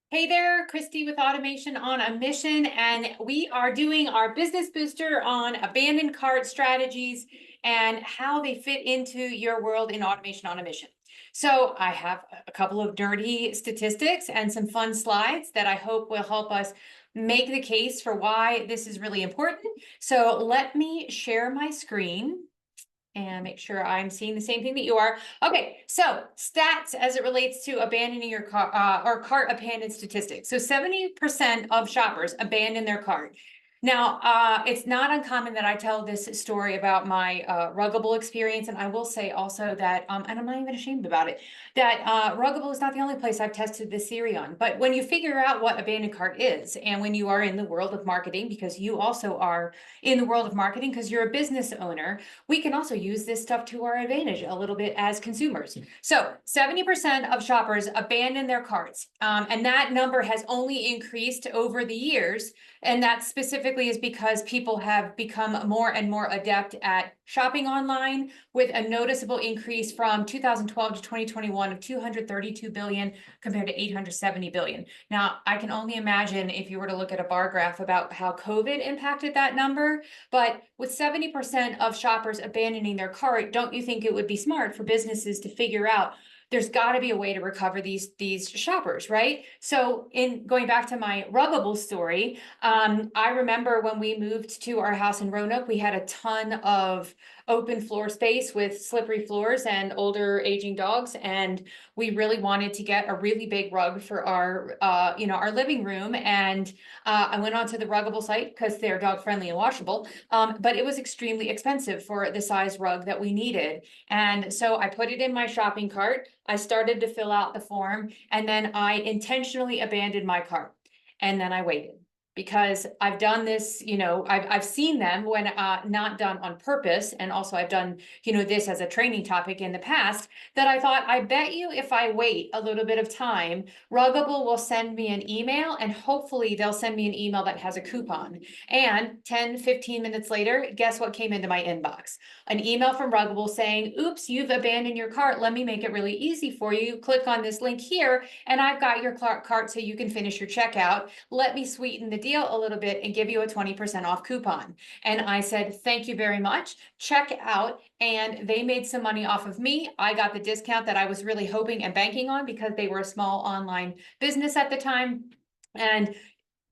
Hey there, Christy with Automation on a Mission, and we are doing our business booster on abandoned cart strategies and how they fit into your world in Automation on a Mission. So I have a couple of dirty statistics and some fun slides that I hope will help us make the case for why this is really important. So let me share my screen and make sure I'm seeing the same thing that you are. Okay, so stats as it relates to abandoning your car or cart abandoned statistics. So 70% of shoppers abandon their cart. Now, it's not uncommon that I tell this story about my Ruggable experience, and I will say also that, and I'm not even ashamed about it, that Ruggable is not the only place I've tested this theory on. But when you figure out what abandoned cart is, and when you are in the world of marketing, because you also are in the world of marketing because you're a business owner, we can also use this stuff to our advantage a little bit as consumers. So 70% of shoppers abandon their carts, and that number has only increased over the years. And that specifically is because people have become more and more adept at shopping online, with a noticeable increase from 2012 to 2021 of 232 billion compared to 870 billion. Now, I can only imagine if you were to look at a bar graph about how COVID impacted that number, but with 70% of shoppers abandoning their cart, don't you think it would be smart for businesses to figure out there's got to be a way to recover these shoppers, right? So in going back to my Ruggable story, I remember when we moved to our house in Roanoke, we had a ton of open floor space with slippery floors and older aging dogs, and we really wanted to get a really big rug for our our living room. And I went onto the Ruggable site because they're dog friendly and washable, but it was extremely expensive for the size rug that we needed. And so I put it in my shopping cart. I started to fill out the form, and then I intentionally abandoned my cart. And then I waited, because I've done this, I've seen them when not done on purpose. And also I've done, this as a training topic in the past, that I thought, I bet you if I wait a little bit of time, Ruggable will send me an email, and hopefully they'll send me an email that has a coupon. And 10, 15 minutes later, guess what came into my inbox? An email from Ruggable saying, oops, you've abandoned your cart. Let me make it really easy for you. Click on this link here, and I've got your cart so you can finish your checkout. Let me sweeten the deal a little bit and give you a 20% off coupon. And I said, thank you very much. Check out. And they made some money off of me. I got the discount that I was really hoping and banking on, because they were a small online business at the time. And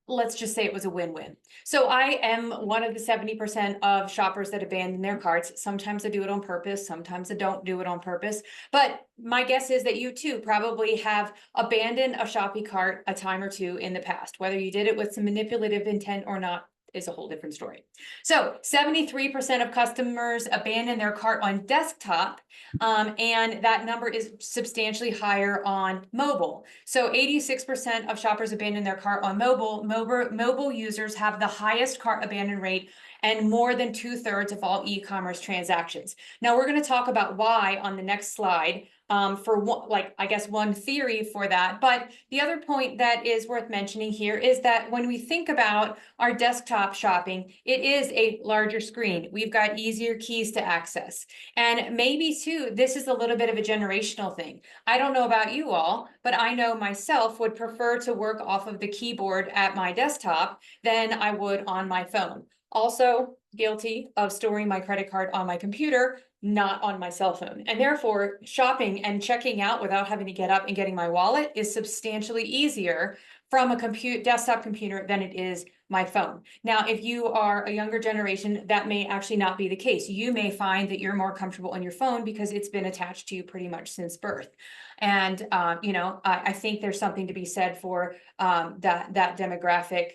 let's just say it was a win-win. So I am one of the 70% of shoppers that abandon their carts. Sometimes I do it on purpose, sometimes I don't do it on purpose. But my guess is that you too probably have abandoned a shopping cart a time or two in the past. Whether you did it with some manipulative intent or not is a whole different story. So 73% of customers abandon their cart on desktop, and that number is substantially higher on mobile. So 86% of shoppers abandon their cart on mobile. Mobile users have the highest cart abandon rate and more than 2/3 of all e-commerce transactions. Now we're going to talk about why on the next slide, for one theory for that. But the other point that is worth mentioning here is that when we think about our desktop shopping, it is a larger screen. We've got easier keys to access. And maybe too, this is a little bit of a generational thing. I don't know about you all, but I know myself would prefer to work off of the keyboard at my desktop than I would on my phone. Also guilty of storing my credit card on my computer, not on my cell phone. And therefore, shopping and checking out without having to get up and getting my wallet is substantially easier from a desktop computer than it is my phone. Now, if you are a younger generation, that may actually not be the case. You may find that you're more comfortable on your phone because it's been attached to you pretty much since birth. And, I think there's something to be said for that demographic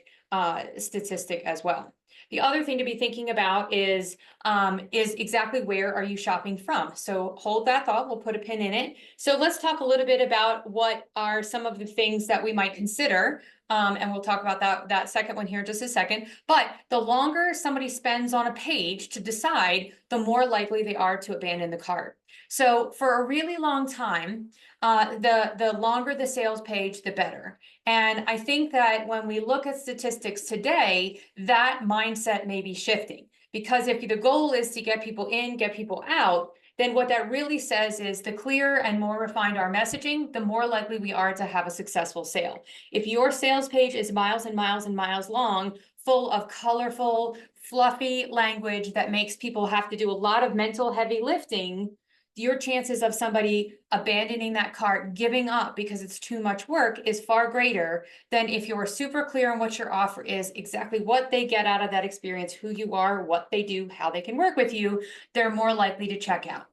statistic as well. The other thing to be thinking about is exactly where are you shopping from? So hold that thought, we'll put a pin in it. So let's talk a little bit about what are some of the things that we might consider. And we'll talk about that second one here in just a second. But the longer somebody spends on a page to decide, the more likely they are to abandon the cart. So for a really long time, the longer the sales page, the better. And I think that when we look at statistics today, that mindset may be shifting, because if the goal is to get people in, get people out, then what that really says is the clearer and more refined our messaging, the more likely we are to have a successful sale. If your sales page is miles and miles and miles long, full of colorful, fluffy language that makes people have to do a lot of mental heavy lifting, your chances of somebody abandoning that cart, giving up because it's too much work, is far greater than if you're super clear on what your offer is, exactly what they get out of that experience, who you are, what they do, how they can work with you. They're more likely to check out.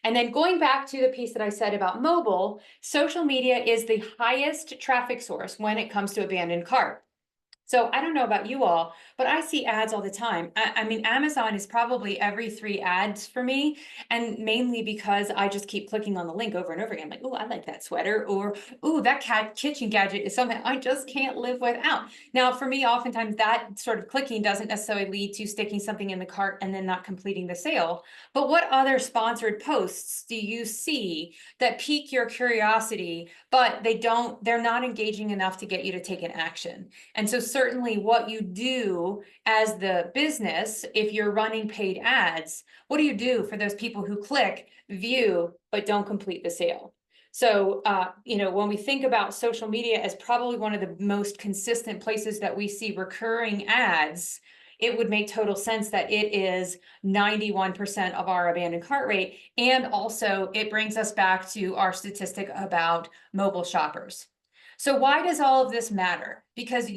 And then going back to the piece that I said about mobile, social media is the highest traffic source when it comes to abandoned cart. So I don't know about you all, but I see ads all the time. I mean, Amazon is probably every 3 ads for me, and mainly because I just keep clicking on the link over and over again. I'm like, oh, I like that sweater, or oh, that kitchen gadget is something I just can't live without. Now, for me, oftentimes that sort of clicking doesn't necessarily lead to sticking something in the cart and then not completing the sale. But what other sponsored posts do you see that pique your curiosity, but they're not engaging enough to get you to take an action? And so certainly what you do as the business, if you're running paid ads, what do you do for those people who click, view, but don't complete the sale? So, when we think about social media as probably one of the most consistent places that we see recurring ads, it would make total sense that it is 91% of our abandoned cart rate. And also it brings us back to our statistic about mobile shoppers. So why does all of this matter? Because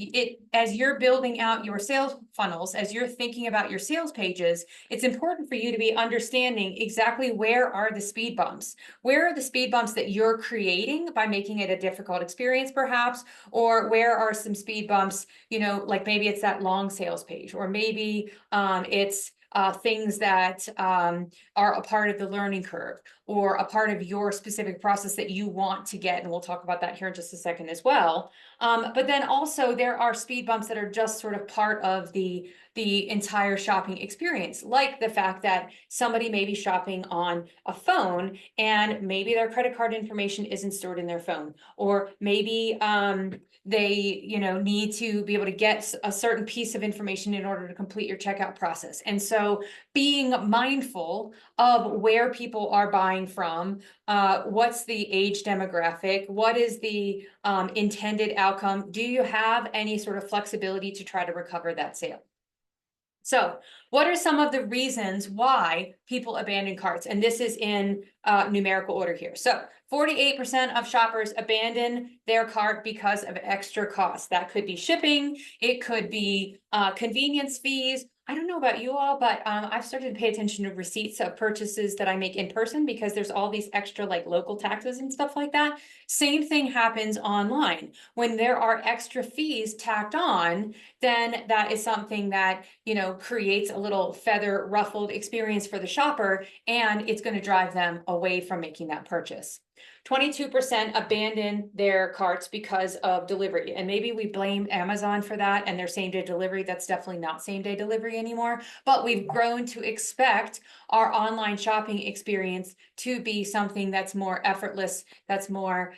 as you're building out your sales funnels, as you're thinking about your sales pages, it's important for you to be understanding exactly where are the speed bumps. Where are the speed bumps that you're creating by making it a difficult experience, perhaps? Or where are some speed bumps, like maybe it's that long sales page, or maybe it's things that are a part of the learning curve, or a part of your specific process that you want to get. And we'll talk about that here in just a second as well. But then also there are speed bumps that are just sort of part of the entire shopping experience, like the fact that somebody may be shopping on a phone and maybe their credit card information isn't stored in their phone, or maybe they need to be able to get a certain piece of information in order to complete your checkout process. And so being mindful of where people are buying from, what's the age demographic, what is the intended outcome, do you have any sort of flexibility to try to recover that sale? So what are some of the reasons why people abandon carts? And this is in numerical order here. So 48% of shoppers abandon their cart because of extra costs. That could be shipping, it could be convenience fees. I don't know about you all, but I've started to pay attention to receipts of purchases that I make in person, because there's all these extra like local taxes and stuff like that. Same thing happens online. When there are extra fees tacked on, then that is something that, creates a little feather ruffled experience for the shopper, and it's going to drive them away from making that purchase. 22% abandon their carts because of delivery. And maybe we blame Amazon for that and their same-day delivery. That's definitely not same-day delivery anymore. But we've grown to expect our online shopping experience to be something that's more effortless, that's more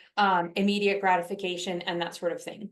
immediate gratification, and that sort of thing.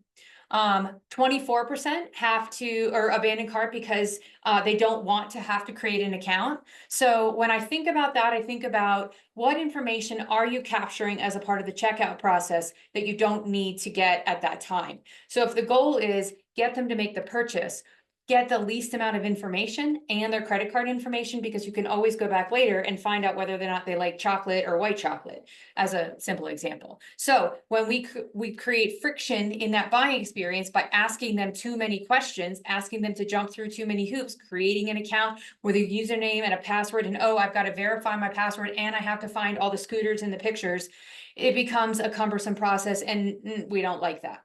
24% have to, or abandon cart because they don't want to have to create an account. So when I think about that, I think about what information are you capturing as a part of the checkout process that you don't need to get at that time. So if the goal is get them to make the purchase, get the least amount of information and their credit card information, because you can always go back later and find out whether or not they like chocolate or white chocolate, as a simple example. So when we create friction in that buying experience by asking them too many questions, asking them to jump through too many hoops, creating an account with a username and a password, and oh, I've got to verify my password and I have to find all the scooters in the pictures, it becomes a cumbersome process, and we don't like that.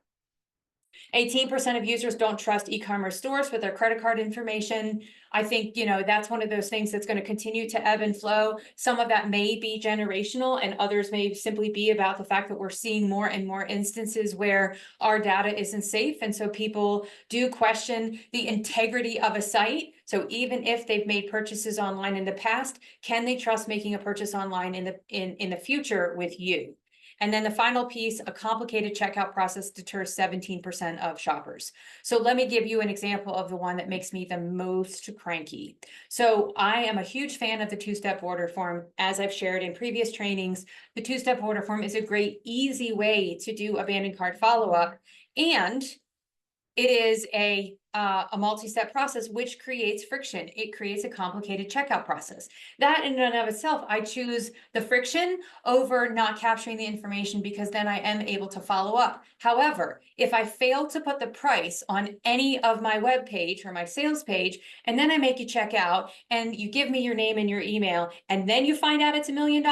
18% of users don't trust e-commerce stores with their credit card information. I think, that's one of those things that's going to continue to ebb and flow. Some of that may be generational, and others may simply be about the fact that we're seeing more and more instances where our data isn't safe. And so people do question the integrity of a site. So even if they've made purchases online in the past, can they trust making a purchase online in the future with you? And then the final piece, a complicated checkout process deters 17% of shoppers. So let me give you an example of the one that makes me the most cranky. So I am a huge fan of the two-step order form. As I've shared in previous trainings, the two-step order form is a great, easy way to do abandoned cart follow-up. And it is a multi-step process, which creates friction. It creates a complicated checkout process. That in and of itself, I choose the friction over not capturing the information because then I am able to follow up. However, if I fail to put the price on any of my web page or my sales page, and then I make you check out and you give me your name and your email, and then you find out it's $1 million,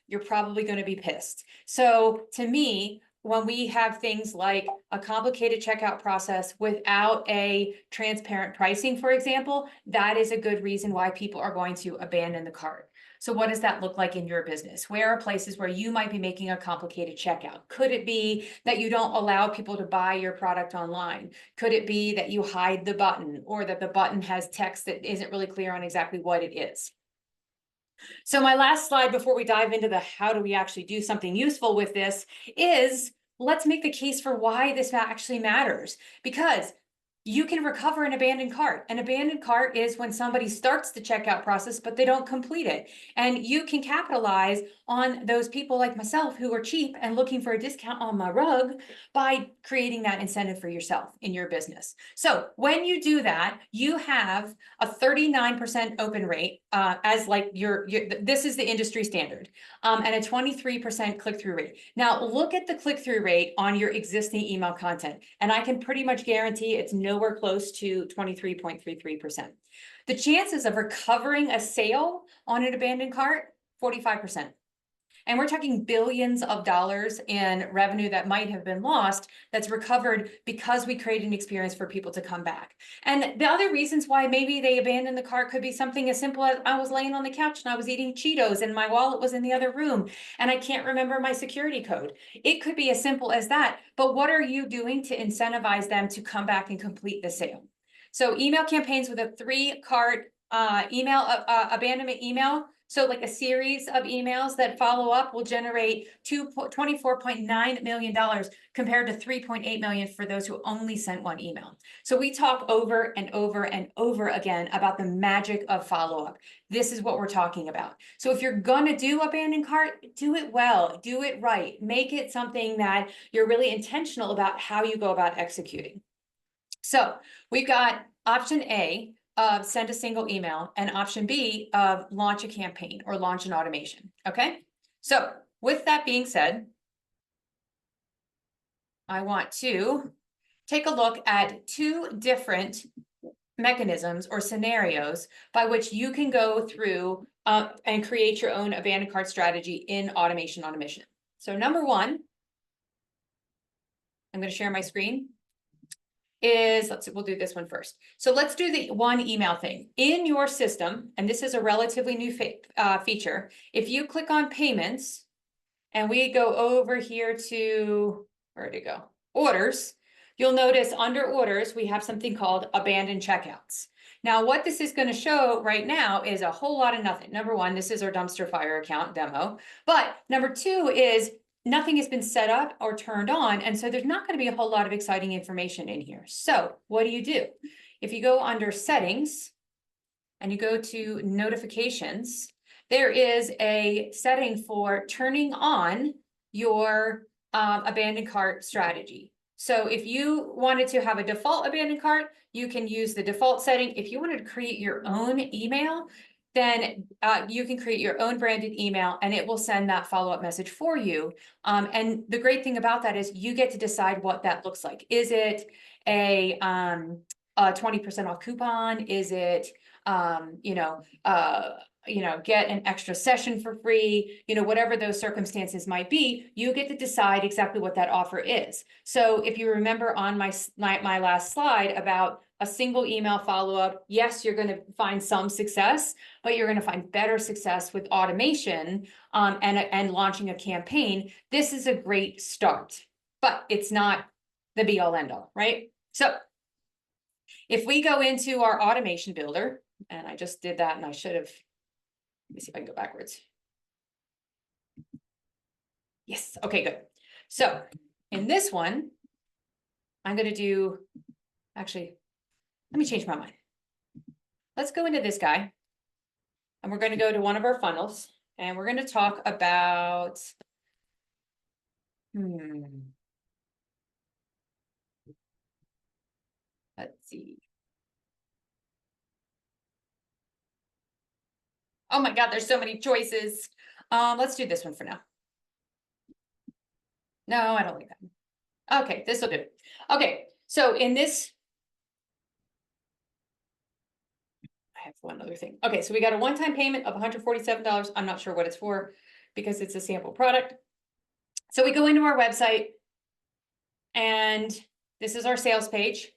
you're probably going to be pissed. So to me, when we have things like a complicated checkout process without a transparent pricing, for example, that is a good reason why people are going to abandon the cart. So what does that look like in your business? Where are places where you might be making a complicated checkout? Could it be that you don't allow people to buy your product online? Could it be that you hide the button, or that the button has text that isn't really clear on exactly what it is? So my last slide before we dive into the how do we actually do something useful with this is, let's make the case for why this actually matters. Because you can recover an abandoned cart. An abandoned cart is when somebody starts the checkout process, but they don't complete it. And you can capitalize on those people like myself who are cheap and looking for a discount on my rug by creating that incentive for yourself in your business. So when you do that, you have a 39% open rate as like this is the industry standard, and a 23% click-through rate. Now look at the click-through rate on your existing email content, and I can pretty much guarantee it's nowhere close to 23.33%. The chances of recovering a sale on an abandoned cart, 45%. And we're talking billions of dollars in revenue that might have been lost that's recovered because we create an experience for people to come back. And the other reasons why maybe they abandoned the cart could be something as simple as I was laying on the couch and I was eating Cheetos and my wallet was in the other room and I can't remember my security code. It could be as simple as that. But what are you doing to incentivize them to come back and complete the sale? So email campaigns with a 3-cart email abandonment email. So like a series of emails that follow up will generate $24.9 million compared to $3.8 million for those who only sent one email. So we talk over and over and over again about the magic of follow-up. This is what we're talking about. So if you're gonna do abandoned cart, do it well, do it right. Make it something that you're really intentional about how you go about executing. So we've got option A of send a single email and option B of launch a campaign or launch an automation. Okay. So with that being said, I want to take a look at 2 different mechanisms or scenarios by which you can go through and create your own abandoned cart strategy in automation on a mission. So number 1, I'm going to share my screen. We'll do this one first. So let's do the one email thing. In your system, and this is a relatively new feature, if you click on payments and we go over here to, where'd it go? Orders, you'll notice under orders, we have something called abandoned checkouts. Now, what this is going to show right now is a whole lot of nothing. Number 1, this is our dumpster fire account demo. But number 2 is nothing has been set up or turned on, and so there's not going to be a whole lot of exciting information in here. So what do? If you go under settings and you go to notifications, there is a setting for turning on your abandoned cart strategy. So if you wanted to have a default abandoned cart, you can use the default setting. If you wanted to create your own email, then you can create your own branded email and it will send that follow-up message for you. And the great thing about that is you get to decide what that looks like. Is it a 20% off coupon? Is it, get an extra session for free, whatever those circumstances might be, you get to decide exactly what that offer is. So if you remember on my last slide about a single email follow-up, yes, you're going to find some success, but you're going to find better success with automation and launching a campaign. This is a great start, but it's not the be all end all, right? So if we go into our automation builder, and I just did that and I should have, let me see if I can go backwards. Yes, okay, good. So in this one, I'm gonna do, actually, let me change my mind. Let's go into this guy. And we're gonna go to one of our funnels and we're gonna talk about. Let's see. Oh my God, there's so many choices. Let's do this one for now. No, I don't like that. Okay, this will do it. Okay, so in this, I have one other thing. Okay, so we got a one-time payment of $147. I'm not sure what it's for because it's a sample product. So we go into our website and this is our sales page.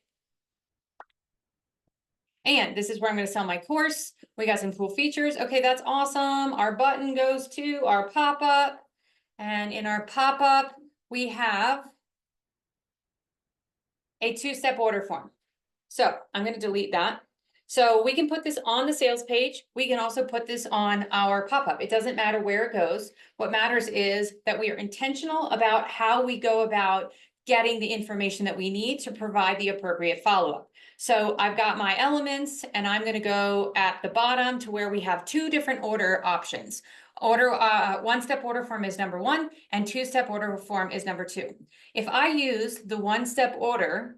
And this is where I'm going to sell my course. We got some cool features. Okay, that's awesome. Our button goes to our pop-up. And in our pop-up, we have a two-step order form. So I'm going to delete that. So we can put this on the sales page. We can also put this on our pop-up. It doesn't matter where it goes. What matters is that we are intentional about how we go about getting the information that we need to provide the appropriate follow-up. So I've got my elements and I'm going to go at the bottom to where we have two different order options. One-step order form is number 1 and two-step order form is number 2. If I use the one-step order,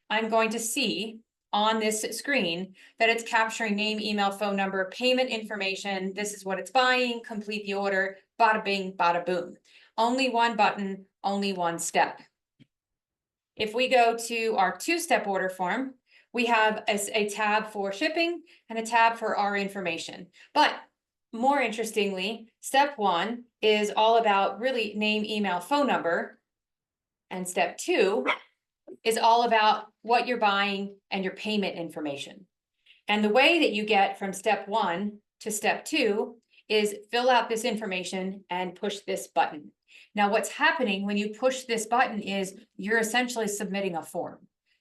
I'm going to see on this screen that it's capturing name, email, phone number, payment information. This is what it's buying, complete the order, bada bing, bada boom. Only one button, only one step. If we go to our two-step order form, we have a tab for shipping and a tab for our information. But more interestingly, step 1 is all about really name, email, phone number. And step 2 is all about what you're buying and your payment information. And the way that you get from step 1 to step 2 is fill out this information and push this button. Now, what's happening when you push this button is you're essentially submitting a form,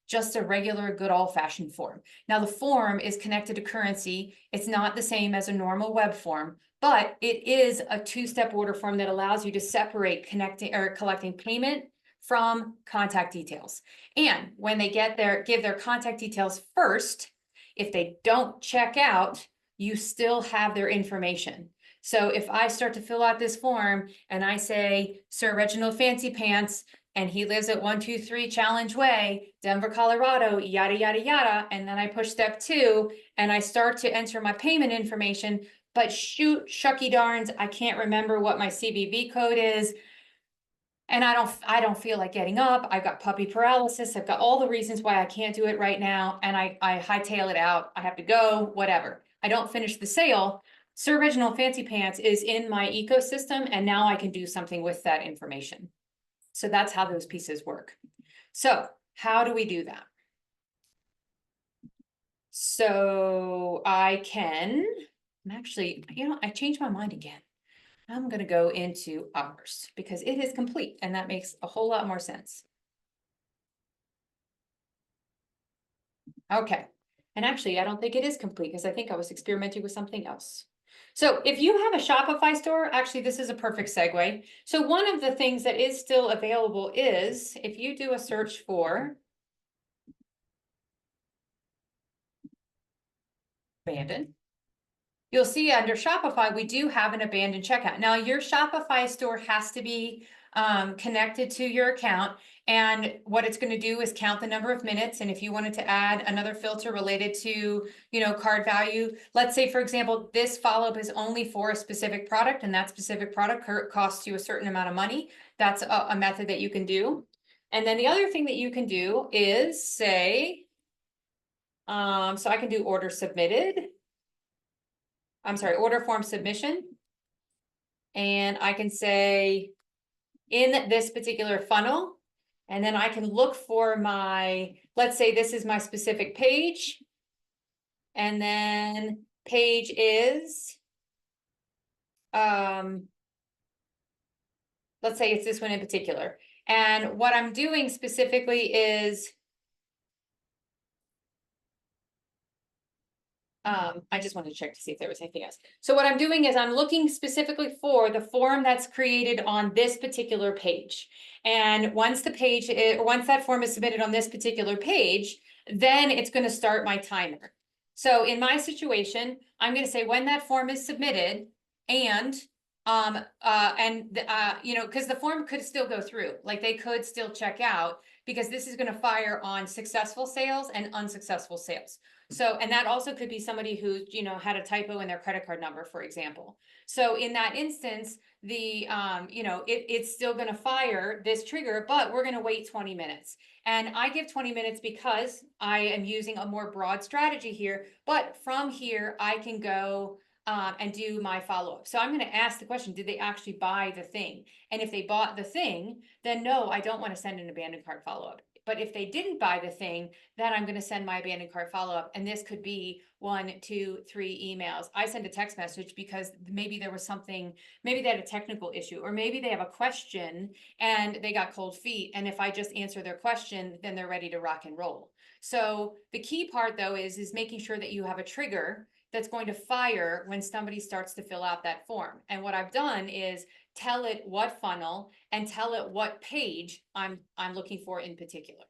just a regular good old-fashioned form. Now, the form is connected to currency. It's not the same as a normal web form, but it is a two-step order form that allows you to separate collecting payment from contact details. And when they give their contact details first, if they don't check out, you still have their information. So if I start to fill out this form and I say, Sir Reginald Fancy Pants, and he lives at 123 Challenge Way, Denver, Colorado, yada, yada, yada. And then I push step 2 and I start to enter my payment information, but shoot, shucky darns, I can't remember what my CVV code is. And I don't feel like getting up. I've got puppy paralysis. I've got all the reasons why I can't do it right now. And I hightail it out. I have to go, whatever. I don't finish the sale. Sir Reginald Fancy Pants is in my ecosystem, and now I can do something with that information. So that's how those pieces work. So how do we do that? So I can, actually, I changed my mind again. I'm going to go into ours because it is complete and that makes a whole lot more sense. Okay. And actually, I don't think it is complete because I think I was experimenting with something else. So if you have a Shopify store, actually, this is a perfect segue. So one of the things that is still available is if you do a search for abandoned, you'll see under Shopify, we do have an abandoned checkout. Now your Shopify store has to be connected to your account. And what it's going to do is count the number of minutes. And if you wanted to add another filter related to, card value, let's say, for example, this follow-up is only for a specific product and that specific product costs you a certain amount of money. That's a method that you can do. And then the other thing that you can do is say, so I can do order submitted. I'm sorry, order form submission. And I can say in this particular funnel, and then I can look for my, let's say this is my specific page. And then page is, let's say it's this one in particular. And what I'm doing specifically is, I just wanted to check to see if there was anything else. So what I'm doing is I'm looking specifically for the form that's created on this particular page. And once once that form is submitted on this particular page, then it's going to start my timer. So in my situation, I'm going to say when that form is submitted and you know, because the form could still go through, like they could still check out, because this is going to fire on successful sales and unsuccessful sales. So, and that also could be somebody who, you know, had a typo in their credit card number, for example. So in that instance, the, you know, it's still going to fire this trigger, but we're going to wait 20 minutes. And I give 20 minutes because I am using a more broad strategy here, but from here I can go and do my follow-up. So I'm going to ask the question, did they actually buy the thing? And if they bought the thing, then no, I don't want to send an abandoned cart follow-up. But if they didn't buy the thing, then I'm going to send my abandoned cart follow-up. And this could be 1, 2, 3 emails. I send a text message because maybe there was something, maybe they had a technical issue, or maybe they have a question and they got cold feet. And if I just answer their question, then they're ready to rock and roll. So the key part though is making sure that you have a trigger that's going to fire when somebody starts to fill out that form. And what I've done is tell it what funnel and tell it what page I'm looking for in particular.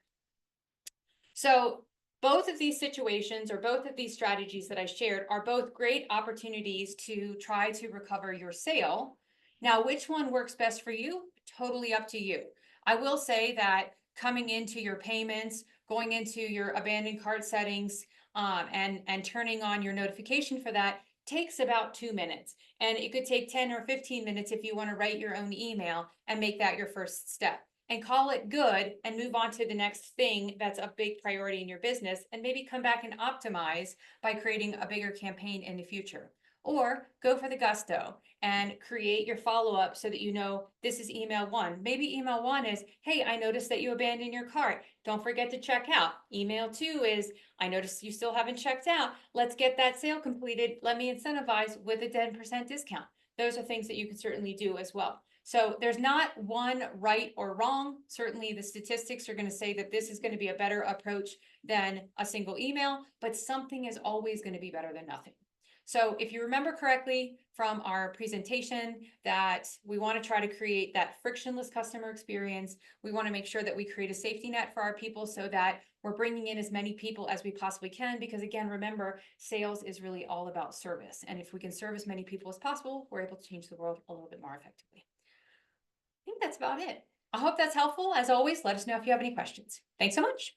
So both of these situations, or both of these strategies that I shared, are both great opportunities to try to recover your sale. Now, which one works best for you? Totally up to you. I will say that coming into your payments, going into your abandoned cart settings, and turning on your notification for that takes about 2 minutes. And it could take 10 or 15 minutes if you want to write your own email and make that your first step. And call it good and move on to the next thing that's a big priority in your business, and maybe come back and optimize by creating a bigger campaign in the future. Or go for the gusto and create your follow-up so that you know this is email 1. Maybe email 1 is, hey, I noticed that you abandoned your cart. Don't forget to check out. Email 2 is, I noticed you still haven't checked out. Let's get that sale completed. Let me incentivize with a 10% discount. Those are things that you can certainly do as well. So there's not one right or wrong. Certainly the statistics are going to say that this is going to be a better approach than a single email, but something is always going to be better than nothing. So if you remember correctly from our presentation, that we want to try to create that frictionless customer experience. We want to make sure that we create a safety net for our people so that we're bringing in as many people as we possibly can, because again, remember, sales is really all about service. And if we can serve as many people as possible, we're able to change the world a little bit more effectively. I think that's about it. I hope that's helpful. As always, let us know if you have any questions. Thanks so much.